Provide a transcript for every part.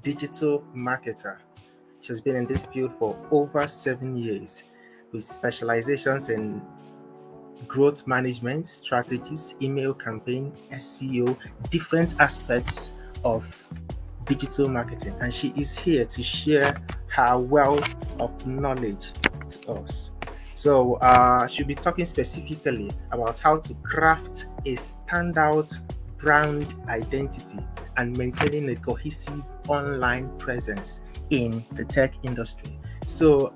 digital marketer. She's been in this field for over 7 years with specializations in growth management, strategies, email campaign, SEO, different aspects of digital marketing. And she is here to share her wealth of knowledge to us. So, she'll be talking specifically about how to craft a standout brand identity and maintaining a cohesive online presence in the tech industry. So,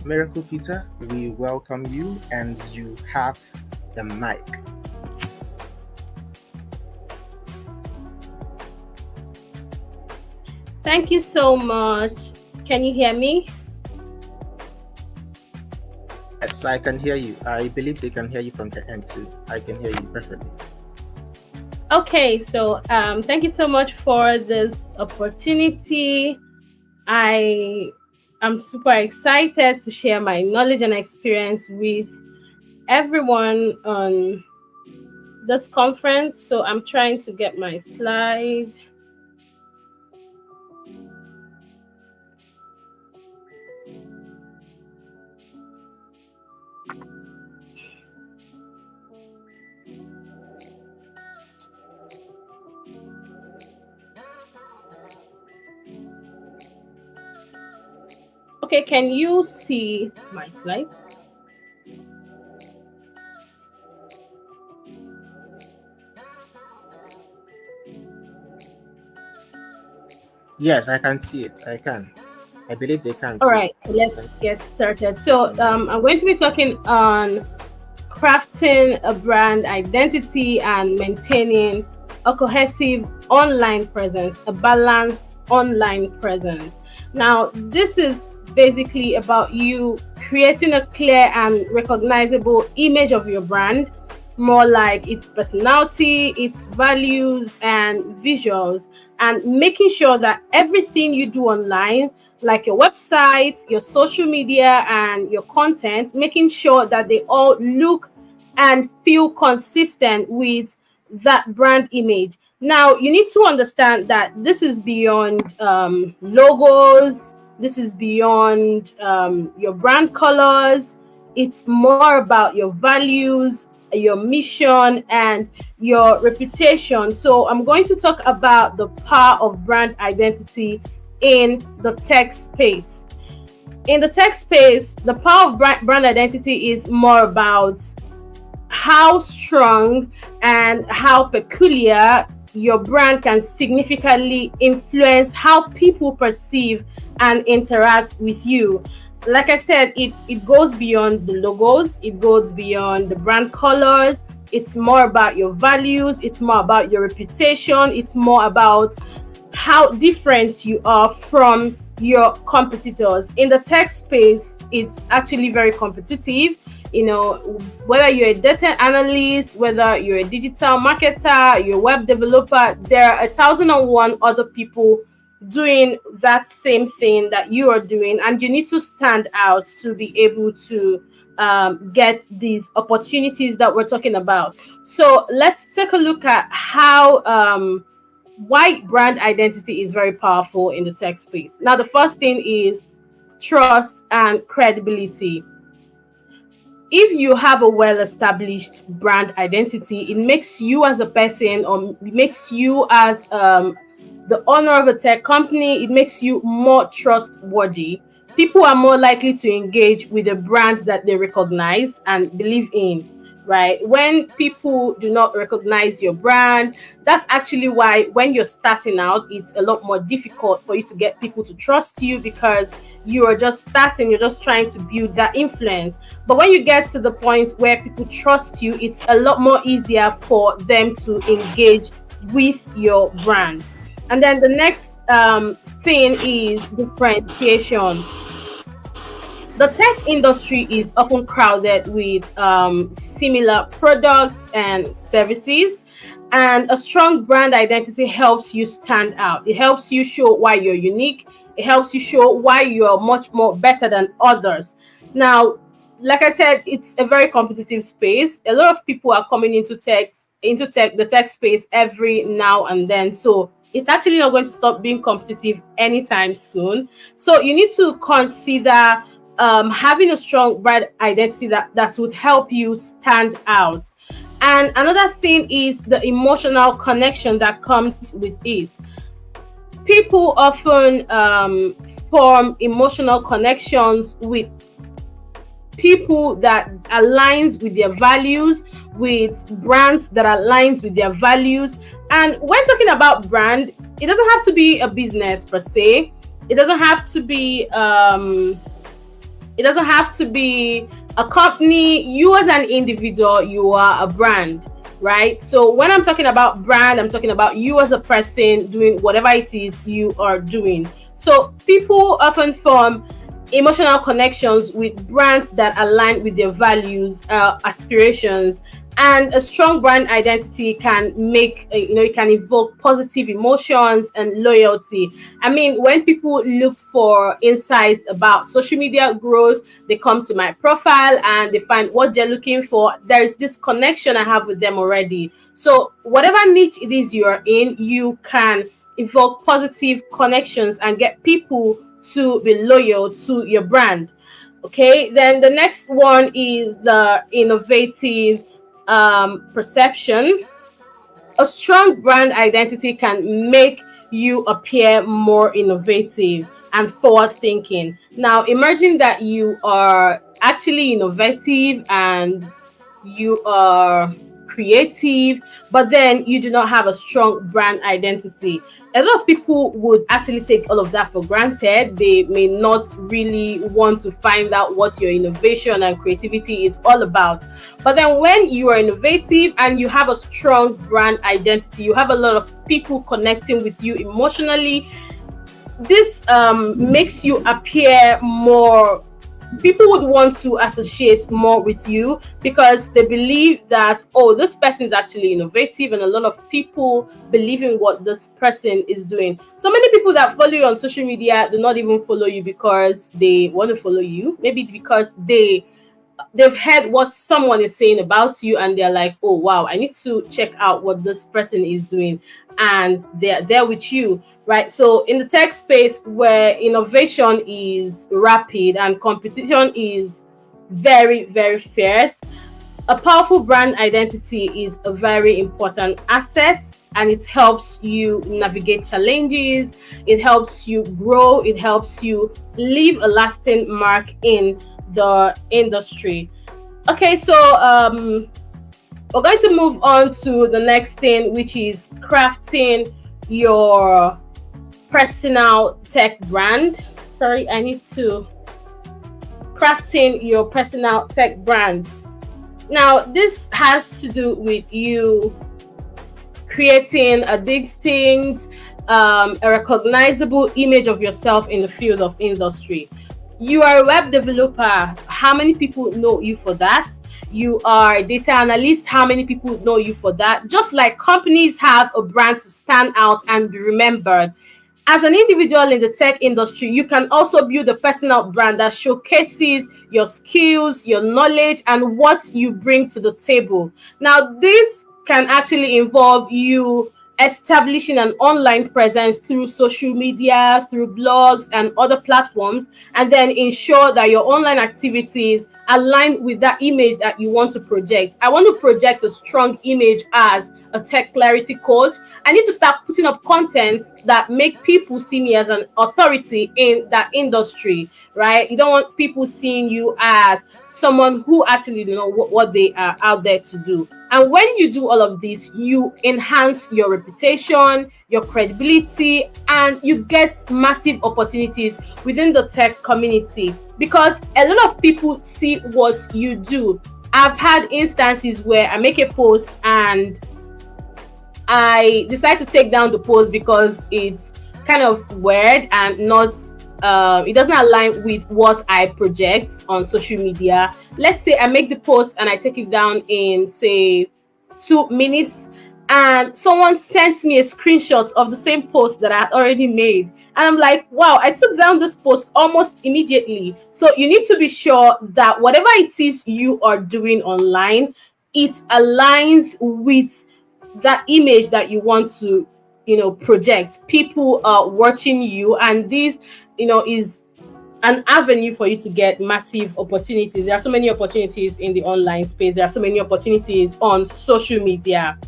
Miracle Peter, we welcome you and you have the mic. Thank you so much. Can you hear me? Yes, I can hear you. I believe they can hear you from the end too. I can hear you perfectly. Okay, so thank you so much for this opportunity. I am super excited to share my knowledge and experience with everyone on this conference. So I'm trying to get my slide. Okay, can you see my slide? Yes, I can see it. I can. I believe they can All too. right, so let's Can get started. see So from there. I'm going to be talking on crafting a brand identity and maintaining a cohesive online presence, a balanced online presence. Now, this is basically about you creating a clear and recognizable image of your brand, more like its personality, its values, and visuals, and making sure that everything you do online, like your website, your social media, and your content, making sure that they all look and feel consistent with that brand image. Now, you need to understand that this is beyond logos, this is beyond your brand colors. It's more about your values, your mission, and your reputation. So, I'm going to talk about the power of brand identity in the tech space. In the tech space, the power of brand identity is more about how strong and how peculiar your brand can significantly influence how people perceive and interact with you. Like I said, it goes beyond the logos, it goes beyond the brand colors. It's more about your values, it's more about your reputation, it's more about how different you are from your competitors. In the tech space, it's actually very competitive. You know, whether you're a data analyst, whether you're a digital marketer, you're a web developer, there are 1,001 other people doing that same thing that you are doing, and you need to stand out to be able to get these opportunities that we're talking about. So let's take a look at how why brand identity is very powerful in the tech space. Now, the first thing is trust and credibility. If you have a well established brand identity, it makes you as a person, or makes you as the owner of a tech company, it makes you more trustworthy. People are more likely to engage with a brand that they recognize and believe in, right? When people do not recognize your brand, that's actually why when you're starting out, it's a lot more difficult for you to get people to trust you, because you are just starting, you're just trying to build that influence. But when you get to the point where people trust you, it's a lot more easier for them to engage with your brand. And then the next thing is differentiation. The tech industry is often crowded with similar products and services, and a strong brand identity helps you stand out. It helps you show why you're unique. It helps you show why you're much more better than others. Now, like I said, it's a very competitive space. A lot of people are coming into the tech space every now and then. So it's actually not going to stop being competitive anytime soon. So you need to consider having a strong brand identity that would help you stand out. And another thing is the emotional connection that comes with it. People often form emotional connections with people that aligns with their values, with brands that aligns with their values. And when talking about brand, it doesn't have to be a business per se. It doesn't have to be it doesn't have to be a company. You as an individual, you are a brand, right? So when I'm talking about brand, I'm talking about you as a person doing whatever it is you are doing. So people often form emotional connections with brands that align with their values, aspirations. And a strong brand identity can make it can evoke positive emotions and loyalty. I mean, when people look for insights about social media growth, they come to my profile and they find what they're looking for. There is this connection I have with them already. So whatever niche it is you're in, you can evoke positive connections and get people to be loyal to your brand. Okay, then the next one is the innovative perception. A strong brand identity can make you appear more innovative and forward thinking. Now, imagine that you are actually innovative and you are creative, but then you do not have a strong brand identity. A lot of people would actually take all of that for granted. They may not really want to find out what your innovation and creativity is all about. But then when you are innovative and you have a strong brand identity, you have a lot of people connecting with you emotionally. This makes you appear more, people would want to associate more with you because they believe that, oh, this person is actually innovative, and a lot of people believe in what this person is doing. So many people that follow you on social media do not even follow you because they want to follow you, maybe because they've heard what someone is saying about you and they're like, oh wow, I need to check out what this person is doing, and they're there with you, right? So in the tech space where innovation is rapid and competition is very, very fierce, a powerful brand identity is a very important asset, and it helps you navigate challenges, it helps you grow, it helps you leave a lasting mark in the industry. Okay, so we're going to move on to the next thing, which is crafting your personal tech brand. Sorry, I need to crafting your personal tech brand. Now, this has to do with you creating a distinct, a recognizable image of yourself in the field of industry. You are a web developer. How many people know you for that? You are a data analyst. How many people know you for that? Just like companies have a brand to stand out and be remembered, as an individual in the tech industry, you can also build a personal brand that showcases your skills, your knowledge, and what you bring to the table. Now, this can actually involve you establishing an online presence through social media, through blogs and other platforms, and then ensure that your online activities align with that image that you want to project. I want to project a strong image as a tech clarity coach. I need to start putting up contents that make people see me as an authority in that industry, right? You don't want people seeing you as someone who actually know what they are out there to do. And when you do all of this, you enhance your reputation, your credibility, and you get massive opportunities within the tech community because a lot of people see what you do. I've had instances where I make a post and I decide to take down the post because it's kind of weird and not it doesn't align with what I project on social media. Let's say I make the post and I take it down in say 2 minutes, and someone sends me a screenshot of the same post that I had already made, and I'm like, wow, I took down this post almost immediately. So you need to be sure that whatever it is you are doing online, it aligns with that image that you want to project. People are watching you, and this is an avenue for you to get massive opportunities. There are so many opportunities in the online space. There are so many opportunities on social media.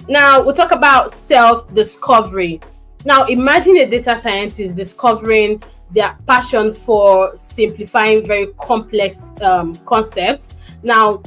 Now we'll talk about self-discovery. Now imagine a data scientist discovering their passion for simplifying very complex concepts. Now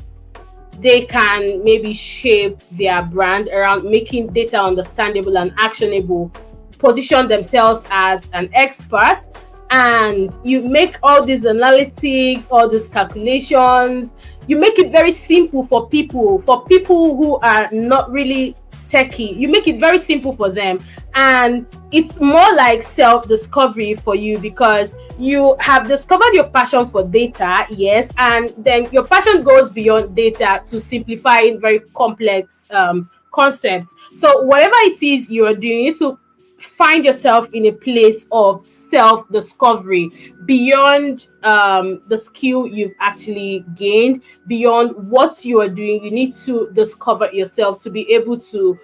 they can maybe shape their brand around making data understandable and actionable, position themselves as an expert, and you make all these analytics, all these calculations. You make it very simple for people who are not really techie. You make it very simple for them, and it's more like self-discovery for you, because you have discovered your passion for data, yes, and then your passion goes beyond data to simplifying very complex concepts. So whatever it is you're doing, you need to find yourself in a place of self-discovery beyond the skill you've actually gained, beyond what you are doing. You need to discover yourself to be able to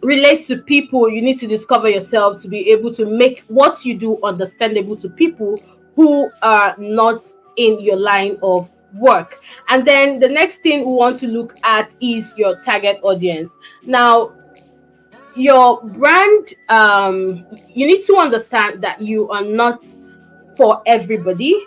relate to people. You need to discover yourself to be able to make what you do understandable to people who are not in your line of work. And then the next thing we want to look at is your target audience. Now your brand, you need to understand that you are not for everybody.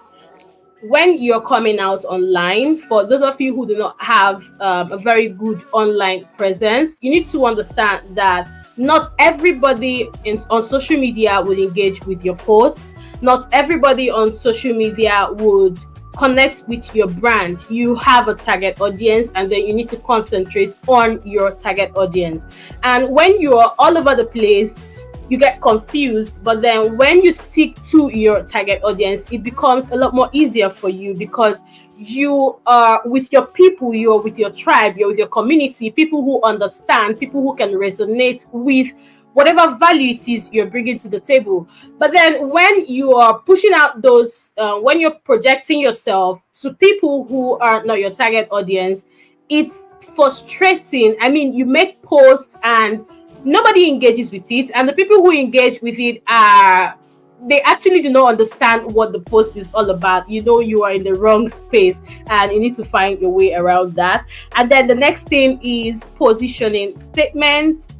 When you're coming out online, for those of you who do not have a very good online presence, you need to understand that not everybody on social media will engage with your posts. Not everybody on social media would connect with your brand. You have a target audience, and then you need to concentrate on your target audience. And when you are all over the place, you get confused. But then when you stick to your target audience, it becomes a lot more easier for you, because you are with your people, you're with your tribe, you're with your community, people who understand, people who can resonate with whatever value it is you're bringing to the table. But then when you are pushing out those, when you're projecting yourself to people who are not your target audience, it's frustrating. I mean, you make posts and nobody engages with it, and the people who engage with it they actually do not understand what the post is all about. You are in the wrong space, and you need to find your way around that. And then the next thing is positioning statement.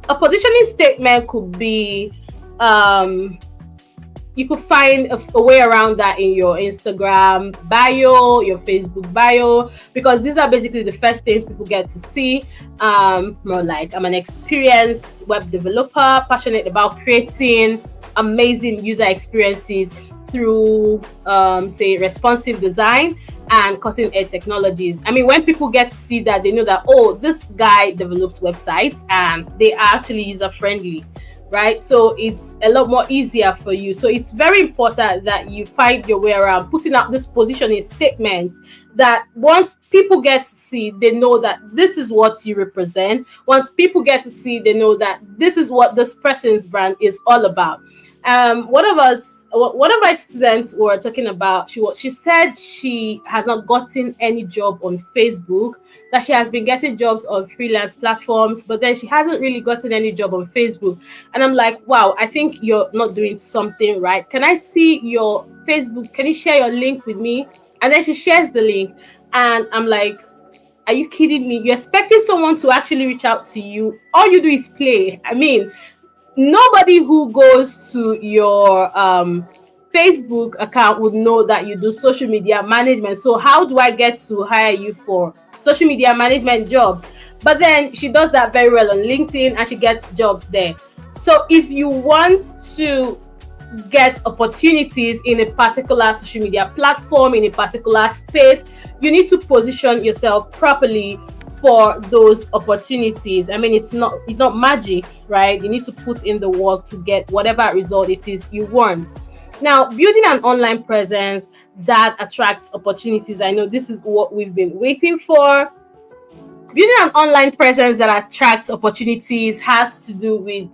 A positioning statement could be, you could find a way around that in your Instagram bio, your Facebook bio, because these are basically the first things people get to see. More like, I'm an experienced web developer, passionate about creating amazing user experiences through, say, responsive design and cutting edge technologies. I mean, when people get to see that, they know that, oh, this guy develops websites and they are actually user friendly, right? So it's a lot more easier for you. So it's very important that you find your way around putting out this positioning statement, that once people get to see, they know that this is what you represent. Once people get to see, they know that this is what this person's brand is all about. One of my students were talking about, she said she has not gotten any job on Facebook, that she has been getting jobs on freelance platforms, but then she hasn't really gotten any job on Facebook. And I'm like, wow, I think you're not doing something right. Can I see your Facebook? Can you share your link with me? And then she shares the link, and I'm like, are you kidding me? You're expecting someone to actually reach out to you? All you do is play. I mean, nobody who goes to your Facebook account would know that you do social media management. So how do I get to hire you for social media management jobs? But then she does that very well on LinkedIn, and she gets jobs there. So if you want to get opportunities in a particular social media platform, in a particular space, you need to position yourself properly for those opportunities. I mean, it's not magic, right? You need to put in the work to get whatever result it is you want. Now, building an online presence that attracts opportunities. I know this is what we've been waiting for. Building an online presence that attracts opportunities has to do with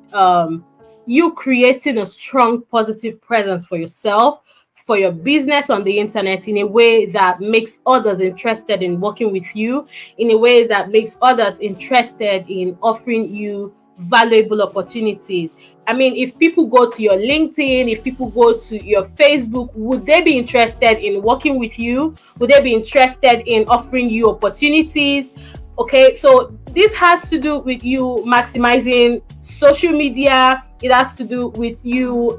you creating a strong, positive presence for yourself, for your business on the internet, in a way that makes others interested in working with you, in a way that makes others interested in offering you valuable opportunities. I mean, if people go to your LinkedIn, if people go to your Facebook, would they be interested in working with you? Would they be interested in offering you opportunities? Okay, so this has to do with you maximizing social media. It has to do with you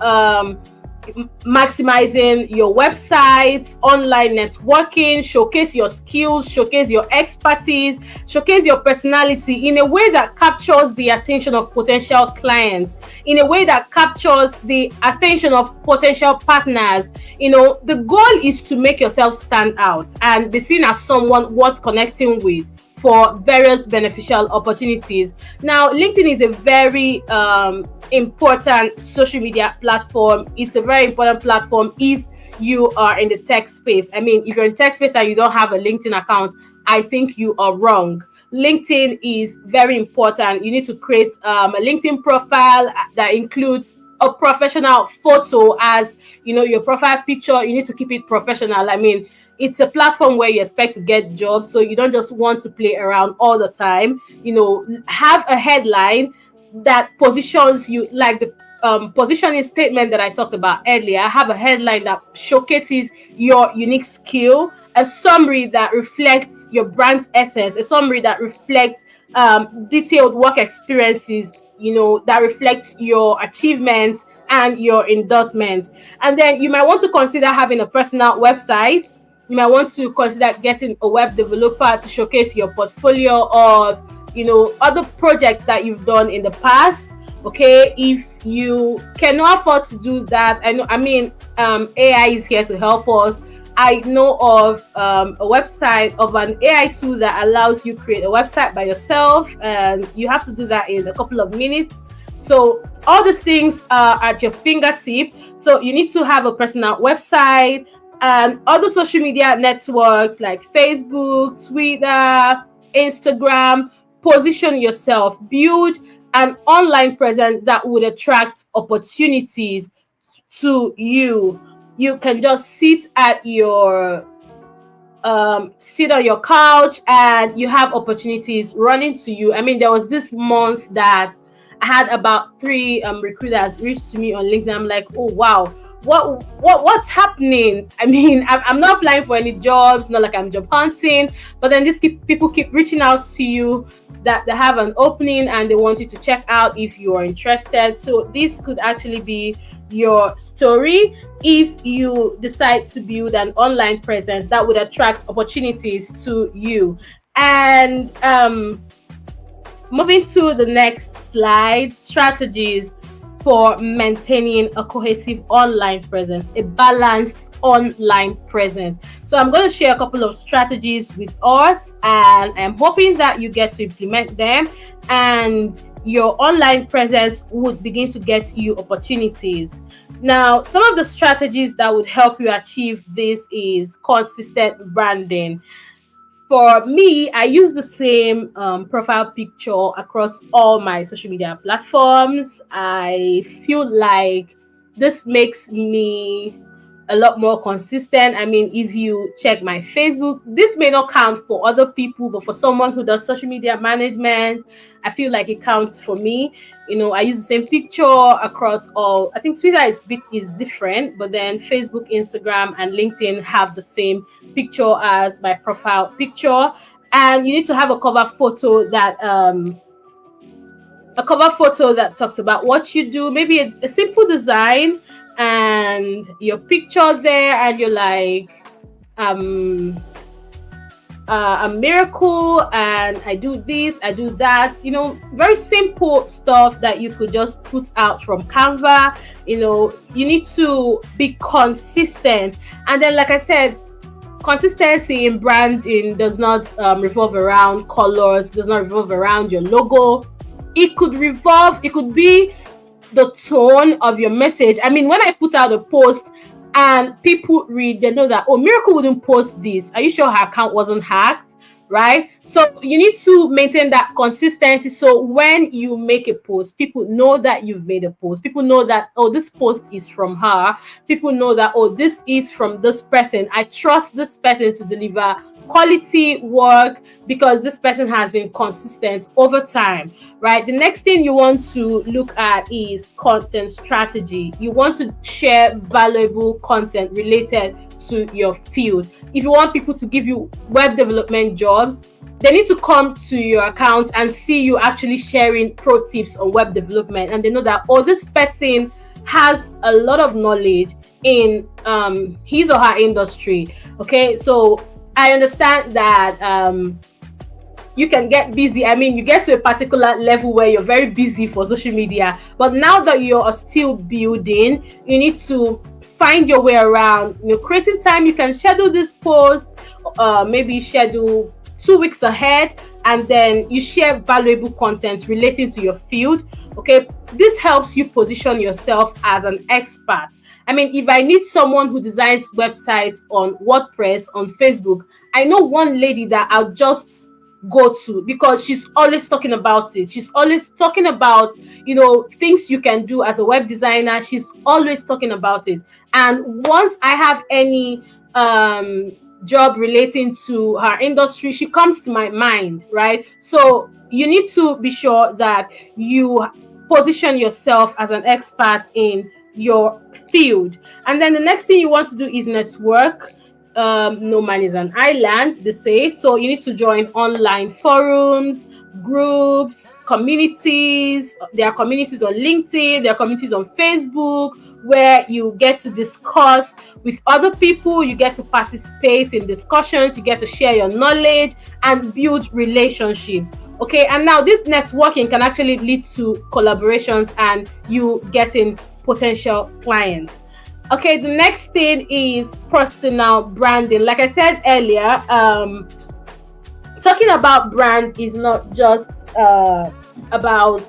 maximizing your websites, online networking, showcase your skills, showcase your expertise, showcase your personality in a way that captures the attention of potential clients, in a way that captures the attention of potential partners. You know, the goal is to make yourself stand out and be seen as someone worth connecting with for various beneficial opportunities. Now, LinkedIn is a very important social media platform. It's a very important platform if you are in the tech space. I mean, if you're in tech space and you don't have a LinkedIn account, I think you are wrong. LinkedIn is very important. You need to create a LinkedIn profile that includes a professional photo as, you know, your profile picture. You need to keep it professional. I mean, it's a platform where you expect to get jobs, so you don't just want to play around all the time. You know, have a headline that positions you, like the positioning statement that I talked about earlier. Have a headline that showcases your unique skill, a summary that reflects your brand's essence, a summary that reflects detailed work experiences, you know, that reflects your achievements and your endorsements. And then you might want to consider having a personal website. You might want to consider getting a web developer to showcase your portfolio of, you know, other projects that you've done in the past. Okay, if you cannot afford to do that, AI is here to help us. I know of a website of an AI tool that allows you create a website by yourself, and you have to do that in a couple of minutes. So all these things are at your fingertip. So you need to have a personal website and other social media networks like Facebook, Twitter, Instagram. Position yourself, build an online presence that would attract opportunities to you. You can just sit on your couch and you have opportunities running to you. I mean, there was this month that I had about three recruiters reach to me on LinkedIn. I'm like, oh wow, what's happening? I mean, I'm not applying for any jobs, not like I'm job hunting, but then people keep reaching out to you that they have an opening and they want you to check out if you are interested. So this could actually be your story if you decide to build an online presence that would attract opportunities to you. And moving to the next slide, strategies for maintaining a cohesive online presence, a balanced online presence. So I'm going to share a couple of strategies with us, and I'm hoping that you get to implement them and your online presence would begin to get you opportunities. Now, some of the strategies that would help you achieve this is consistent branding. For me, I use the same profile picture across all my social media platforms. I feel like this makes me a lot more consistent. I mean, if you check my Facebook, this may not count for other people, but for someone who does social media management, I feel like it counts for me. You know, I use the same picture across all. I think Twitter is different, but then Facebook, Instagram, and LinkedIn have the same picture as my profile picture. And you need to have a cover photo that talks about what you do. Maybe it's a simple design and your picture there, and you're like, a miracle, and I do this, I do that. You know, very simple stuff that you could just put out from Canva. You know, you need to be consistent. And then, like I said, consistency in branding does not revolve around colors, does not revolve around your logo. It could be the tone of your message. I mean, when I put out a post and people read, they know that, oh, Miracle wouldn't post this. Are you sure her account wasn't hacked? Right? So you need to maintain that consistency. So when you make a post, people know that you've made a post. People know that, oh, this post is from her. People know that, oh, this is from this person. I trust this person to deliver quality work because this person has been consistent over time, right? The next thing you want to look at is content strategy. You want to share valuable content related to your field. If you want people to give you web development jobs, they need to come to your account and see you actually sharing pro tips on web development, and they know that, oh, this person has a lot of knowledge in his or her industry. Okay, so I understand that you can get busy. I mean, you get to a particular level where you're very busy for social media, but now that you're still building, you need to find your way around, creating time. You can schedule this post, maybe schedule 2 weeks ahead, and then you share valuable content relating to your field. Okay, this helps you position yourself as an expert. I mean, if I need someone who designs websites on WordPress on Facebook, I know one lady that I'll just go to because she's always talking about it. She's always talking about, things you can do as a web designer. She's always talking about it. And once I have any job relating to her industry, she comes to my mind, right? So you need to be sure that you position yourself as an expert in your field. And then the next thing you want to do is network. No man is an island, they say. So you need to join online forums, groups, communities. There are communities on LinkedIn, there are communities on Facebook, where you get to discuss with other people, you get to participate in discussions, you get to share your knowledge and build relationships. Okay, and now this networking can actually lead to collaborations and you getting potential clients. Okay, the next thing is personal branding. Like I said earlier, talking about brand is not just about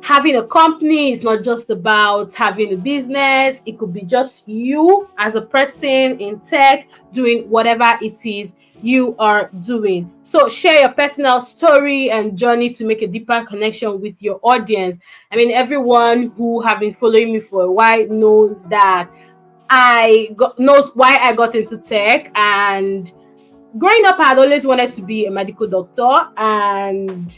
having a company. It's not just about having a business. It could be just you as a person in tech doing whatever it is you are doing. So share your personal story and journey to make a deeper connection with your audience. I mean, everyone who have been following me for a while knows that knows why I got into tech. And growing up, I had always wanted to be a medical doctor, and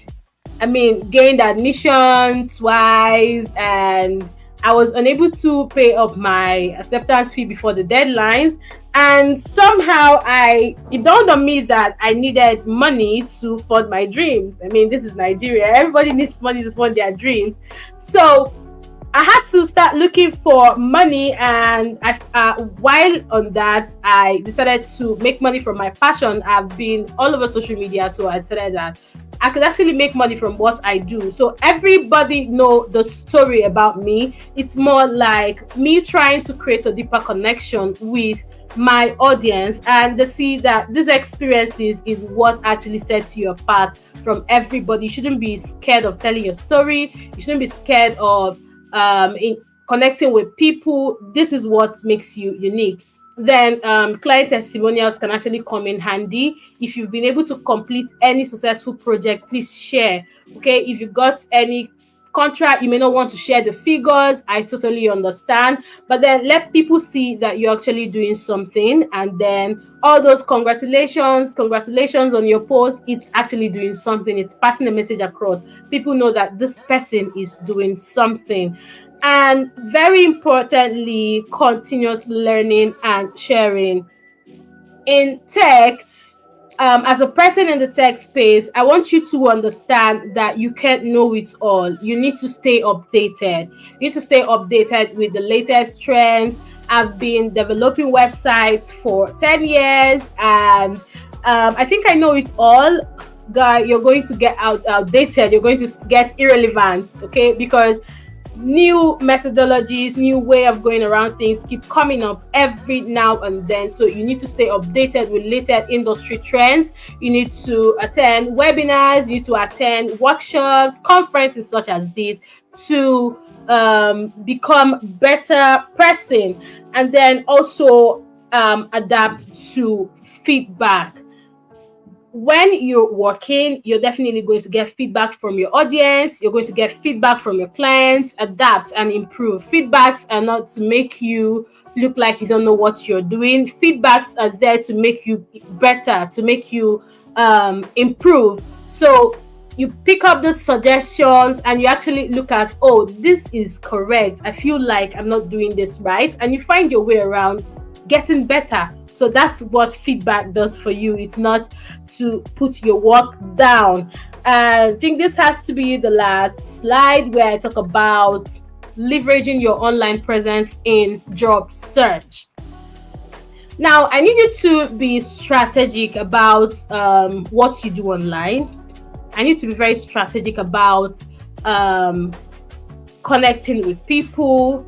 I mean, gained admission twice, and I was unable to pay up my acceptance fee before the deadlines. And somehow it dawned on me that I needed money to fund my dreams. I mean, this is Nigeria. Everybody needs money to fund their dreams. So I had to start looking for money, and while on that, I decided to make money from my passion. I've been all over social media, so I decided that I could actually make money from what I do. So everybody know the story about me. It's more like me trying to create a deeper connection with my audience, and they see that this experience is what actually sets you apart from everybody. You shouldn't be scared of telling your story. You shouldn't be scared of in connecting with people. This is what makes you unique. Then client testimonials can actually come in handy. If you've been able to complete any successful project, please share. Okay, if you got any contract, you may not want to share the figures. I totally understand, but then let people see that you're actually doing something, and then all those congratulations on your post, it's actually doing something. It's passing a message across. People know that this person is doing something. And very importantly, continuous learning and sharing. In tech, as a person in the tech space, I want you to understand that you can't know it all. You need to stay updated. You need to stay updated with the latest trends. I've been developing websites for 10 years, and I think I know it all. Guy, you're going to get outdated. You're going to get irrelevant, okay? Because new methodologies, new way of going around things keep coming up every now and then. So you need to stay updated with latest industry trends. You need to attend webinars, you need to attend workshops, conferences such as this to become better person, and then also adapt to feedback. when you're working, you're definitely going to get feedback from your audience. You're going to get feedback from your clients. Adapt and improve. Feedbacks are not to make you look like you don't know what you're doing. Feedbacks are there to make you better, to make you improve. So you pick up those suggestions and you actually look at, oh, this is correct. I feel like I'm not doing this right. And you find your way around getting better. So that's what feedback does for you. It's not to put your work down. I think this has to be the last slide where I talk about leveraging your online presence in job search. Now, I need you to be strategic about what you do online. I need to be very strategic about connecting with people.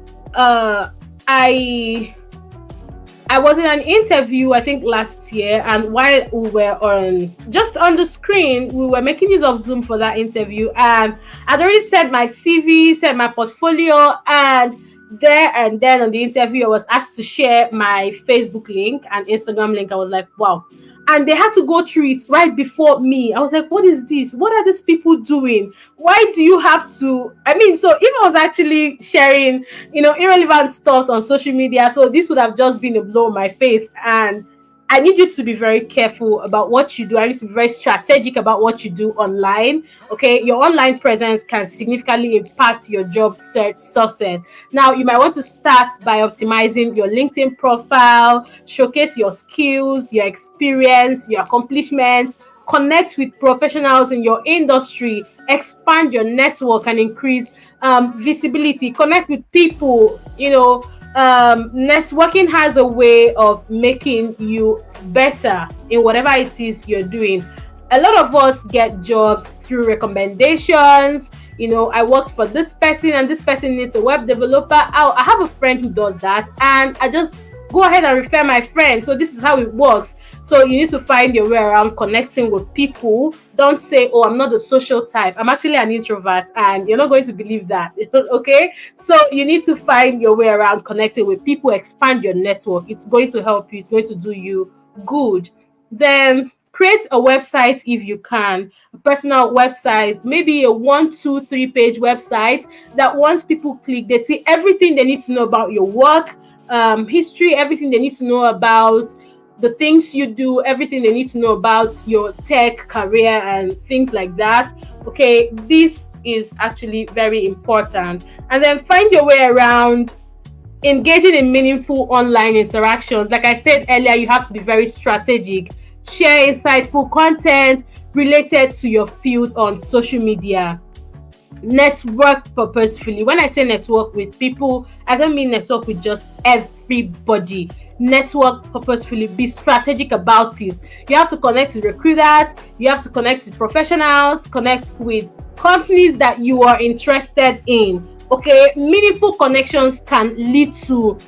I was in an interview, I think last year, and while we were on the screen, we were making use of Zoom for that interview, and I'd already sent my CV, sent my portfolio, and then on the interview, I was asked to share my Facebook link and Instagram link. I was like, wow. And they had to go through it right before me. I was like, what is this? What are these people doing? Why do you have to? I mean, so if I was actually sharing, irrelevant stuff on social media, so this would have just been a blow on my face. And I need you to be very careful about what you do. I need to be very strategic about what you do online. Okay, your online presence can significantly impact your job search success. Now, you might want to start by optimizing your LinkedIn profile, showcase your skills, your experience, your accomplishments, connect with professionals in your industry, expand your network and increase visibility, connect with people, networking has a way of making you better in whatever it is you're doing. A lot of us get jobs through recommendations. I worked for this person and this person needs a web developer. I have a friend who does that, and I just go ahead and refer my friend. So this is how it works. So you need to find your way around connecting with people. Don't say, oh, I'm not a social type. I'm actually an introvert, and you're not going to believe that. Okay? So you need to find your way around connecting with people, expand your network. It's going to help you. It's going to do you good. Then create a website if you can, a personal website, maybe a 1, 2, 3 page website that once people click, they see everything they need to know about your work, history, everything they need to know about the things you do, everything they need to know about your tech career and things like that. Okay, this is actually very important. And then find your way around engaging in meaningful online interactions. Like I said earlier, you have to be very strategic. Share insightful content related to your field on social media. Network purposefully. When I say network with people, I don't mean network with just everybody. Network purposefully. Be strategic about it. You have to connect with recruiters, you have to connect with professionals, connect with companies that you are interested in. Okay, meaningful connections can lead to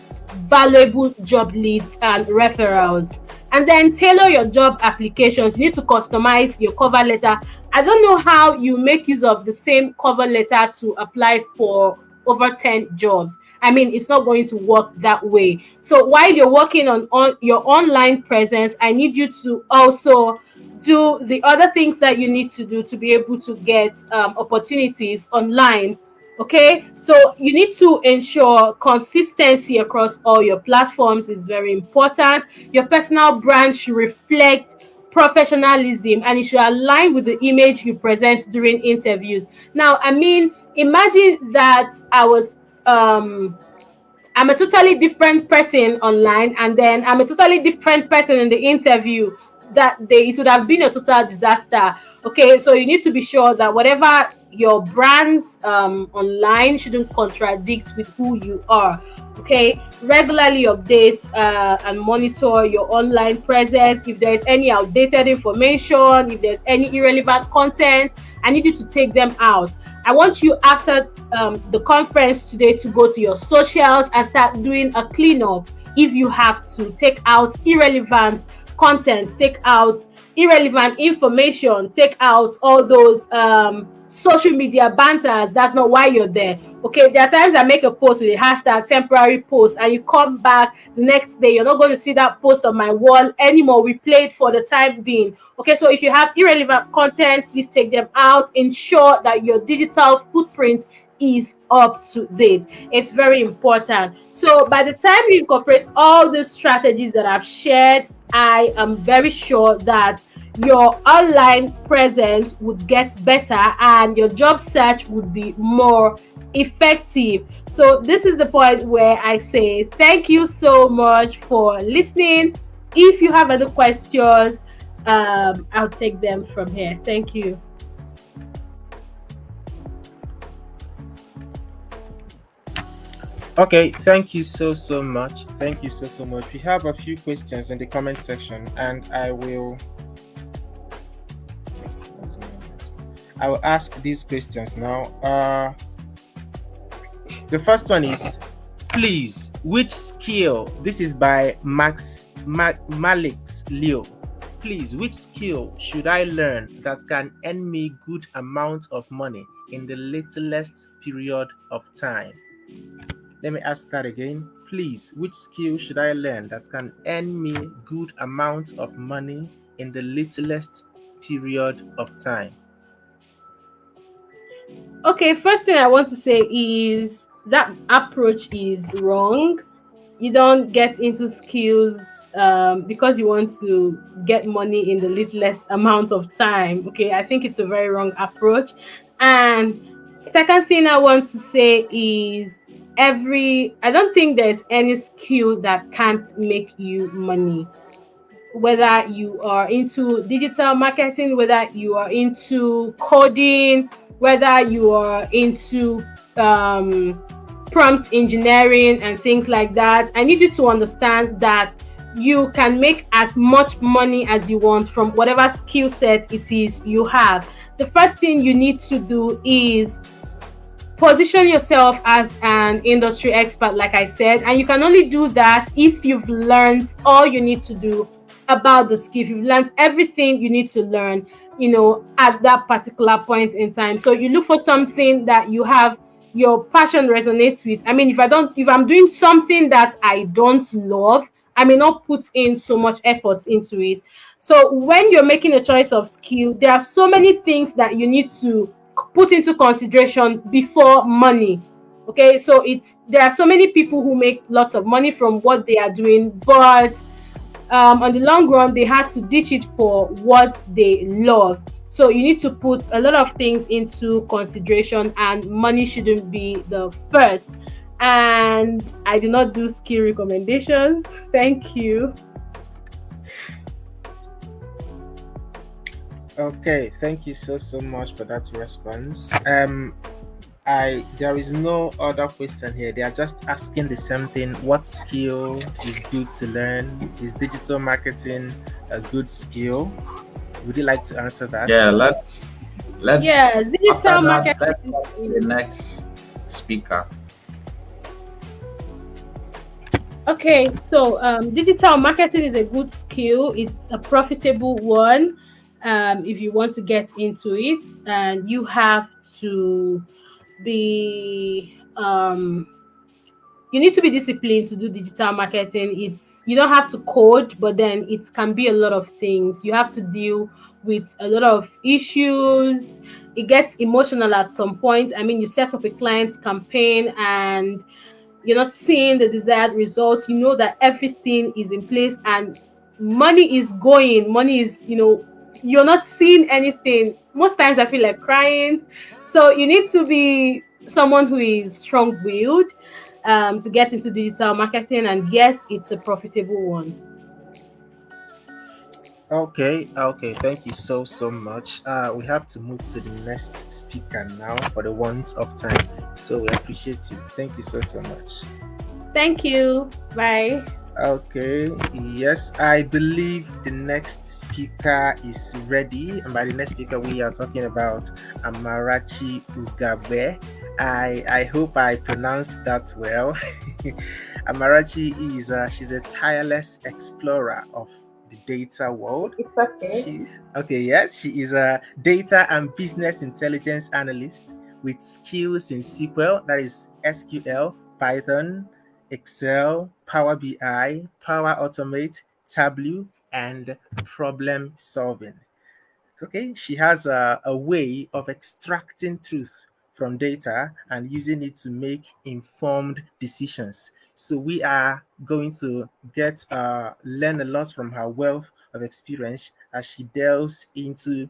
valuable job leads and referrals. And then tailor your job applications. You need to customize your cover letter. I don't know how you make use of the same cover letter to apply for over 10 jobs. I mean, it's not going to work that way. So while you're working on your online presence, I need you to also do the other things that you need to do to be able to get opportunities online. Okay, so you need to ensure consistency across all your platforms is very important. Your personal brand should reflect professionalism and it should align with the image you present during interviews. Now, I mean, imagine that I'm a totally different person online, and then I'm a totally different person in the interview. It would have been a total disaster. Okay, so you need to be sure that whatever your brand online shouldn't contradict with who you are. Okay, regularly update and monitor your online presence. If there is any outdated information, if there's any irrelevant content, I need you to take them out. I want you after the conference today to go to your socials and start doing a cleanup. If you have to take out irrelevant content, take out irrelevant information, take out all those social media banters. That's not why you're there. Okay, there are times I make a post with a hashtag temporary post, and you come back the next day, you're not going to see that post on my wall anymore. We played for the time being. Okay, so if you have irrelevant content, please take them out. Ensure that your digital footprint is up to date. It's very important. So by the time you incorporate all the strategies that I've shared, I am very sure that your online presence would get better and your job search would be more effective. So this is the point where I say thank you so much for listening. If you have other questions, I'll take them from here. Thank you. Okay, thank you so much. Thank you so much. We have a few questions in the comment section, and I will ask these questions now. The first one is, please, which skill? This is by Malix Leo. Please, which skill should I learn that can earn me good amount of money in the littlest period of time? Let me ask that again. Please, which skill should I learn that can earn me good amount of money in the littlest period of time? Okay, first thing I want to say is that approach is wrong. You don't get into skills because you want to get money in the littlest amount of time. Okay, I think it's a very wrong approach. And second thing I want to say is I don't think there's any skill that can't make you money. Whether you are into digital marketing, whether you are into coding, whether you are into prompt engineering and things like that, I need you to understand that you can make as much money as you want from whatever skill set it is you have. The first thing you need to do is position yourself as an industry expert, like I said, and you can only do that if you've learned all you need to do about the skill. If you've learned everything you need to learn, at that particular point in time. So you look for something that you have your passion resonates with. I mean, if I'm doing something that I don't love, I may not put in so much effort into it. So when you're making a choice of skill, there are so many things that you need to put into consideration before money. Okay, so there are so many people who make lots of money from what they are doing, but on the long run they had to ditch it for what they love. So you need to put a lot of things into consideration, and money shouldn't be the first. And I do not do skill recommendations. Thank you. Okay, thank you so much for that response. There is no other question here. They are just asking the same thing. What skill is good to learn? Is digital marketing a good skill? Would you like to answer that? Yeah, let's Yes, digital after that, marketing. let's go to the next speaker. Okay, so digital marketing is a good skill. It's a profitable one if you want to get into it, and you have to be you need to be disciplined to do digital marketing. You don't have to code, but then it can be a lot of things. You have to deal with a lot of issues. It gets emotional at some point. I mean, you set up a client's campaign and you're not seeing the desired results. You know that everything is in place and money is going. Money is, you're not seeing anything. Most times I feel like crying. So you need to be someone who is strong-willed to get into digital marketing. And yes, it's a profitable one. Okay, thank you so much. We have to move to the next speaker now for the want of time. So we appreciate you. Thank you so much. Thank you. Bye. Okay, yes, I believe the next speaker is ready. And by the next speaker, we are talking about Amarachi Ugabe. I hope I pronounced that well. Amarachi she's a tireless explorer of the data world. It's okay. Yes, she is a data and business intelligence analyst with skills in SQL, that is SQL, Python, Excel, Power BI, Power Automate, Tableau, and problem solving. Okay, she has a way of extracting truth from data and using it to make informed decisions. So we are going to get learn a lot from her wealth of experience as she delves into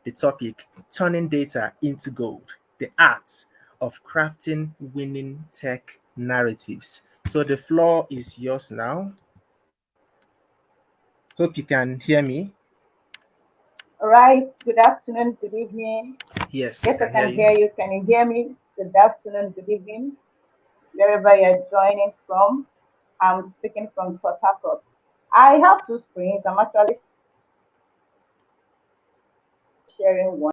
the topic turning data into gold, the art of crafting winning tech narratives. So the floor is yours now. Hope you can hear me. All right. Good afternoon. Good evening. Yes, we Yes, I can hear can you. hear you. Can you hear me? Good afternoon. Good evening. Wherever you're joining from, I'm speaking from Port Harcourt. I have two screens. I'm actually sharing one.